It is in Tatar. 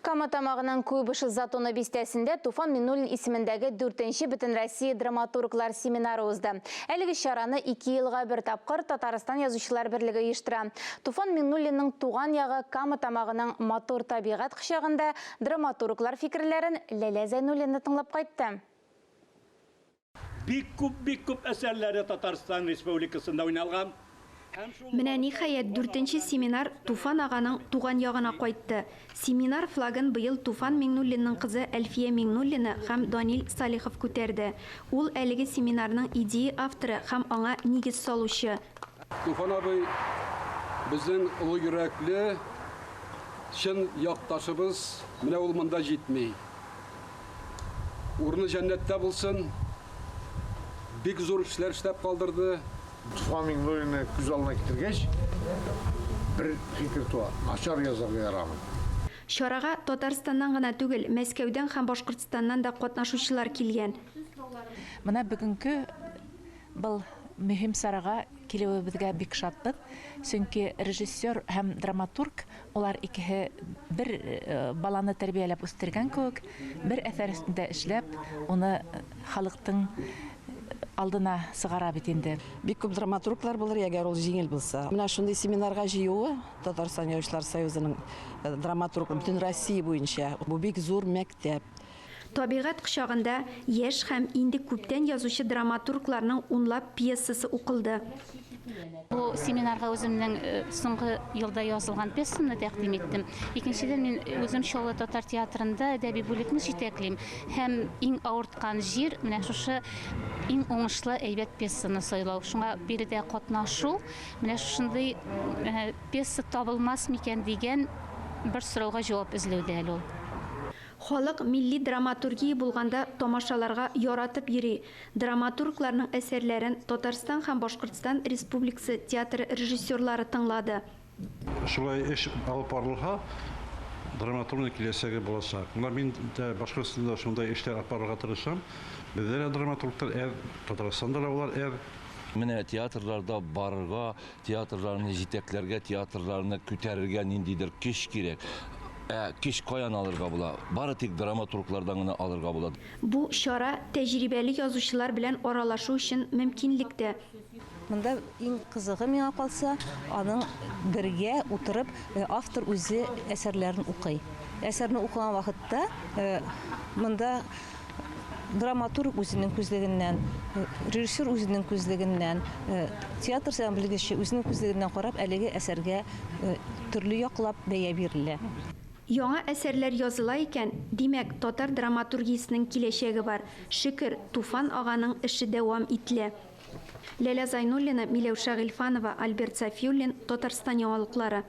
Кама тамағының көбіші Затона бестесінде Туфан Миннуллин исеміндегі 4-ші Бүтін Россия драматурглар семинары озды. Әлігі шараны 2 елға бір тапқыр Татарстан язушылар бірлігі ештірі. Туфан Миннуллиннің туған яғы Кама тамағының матур табиғат қышағында драматурглар фикірлерін Ләлә Зайнуллинді тыңлап қайтты. Бик күп әсәрләре Татарстан Республикасында ойналған. Менә ниһаять 4-нче семинар Туфан аганың туган ягына кайтты. Семинар флагын быел Туфан Миңнуллинның кызы Әлфия Миңнуллина һәм Данил Салихов күтәрде. Ул әлеге семинарның идея авторы һәм аңа нигез салучы. Туфан абый безнең улы йөрәкле чын якташыбыз, менә ул монда җитми. Урыны җәннәттә булсын. Бик зур эшләр эшләп калдырды. Туфан Миңнуллинны күз алдына китергәч, бер фикер туа, начар язарга ярамый. Шарага Татарстаннан гына түгел, Мәскәүдән һәм Башкортстаннан да катнашучылар килгән. Менә бүгенге был мөһим сарага килүебезгә бик шатбыз, чөнки режиссер һәм драматург улар икеһе бер баланы тәрбияләп үстергән кебек, бер әсәр өстендә эшләп, уны халыктың алдына сыгара бит инде. Бик күп драматурглар булыр, ягәр ул җиңел булса. Менә шундый семинарга җыюы Татарстан Язучылар союзының драматург бөтен Россия буенча бу бик зур мәктәп. Табигать кышагында яшь һәм инде күптән язучы драматургларның унлап пьесасы укылды. Бу семинарга үземнең соңгы елда язылган пьесамны тәкъдим иттем. Икенчедән мин үзем Чаллы татар театрында әдәби бүлекне җитәклим һәм иң авырткан җир менә шушы иң уңышлы әйбәт пьесаны сайлау. Шуңа биредә катнашу, менә шушындый пьеса табылмас микән дигән бер сорауга җавап эзләүдә әле ул. Халык милли драматургия булганда тамашаларга яратып йөри. Драматургларның әсәрләрен Татарстан һәм Башкортстан Республикасы театры режиссерлары тыңлады. Шулай эш алып барылса, драматургның киләсәге булачак. Мин дә Башкортстанда шундай эшләр алып барырга тырышам. Бездә драматурглар Татарстанда да булар. Менә театрларда барырга, театрларны җитәкләргә, театрларны күтәрергә ниндидер көч кирәк. Кеш каян алырга була? Бары тик драматурглардан гына алырга була. Бу шара тәҗрибәле язучылар белән аралашу өчен мөмкинлектә. Монда иң кызыгы миңа калса, аның бергә утырып автор үзе әсәрләрен укый. Әсәрне укыган вакытта монда драматург үзенең күзлегеннән, режиссер үзенең күзлегеннән, театр сәмблегече үзенең күзлегеннән карап, әлеге әсәргә төрле яклап бәя бирелә. Яңа әсәрләр языла икән, димәк, татар драматургиясенең киләчәге бар. Шөкер, Туфан аганың эше дәвам ителә. Ләлә Зайнуллина, Миләүшә Гыйльфанова, Альберт Сафиуллин, Татарстан яңалыклары.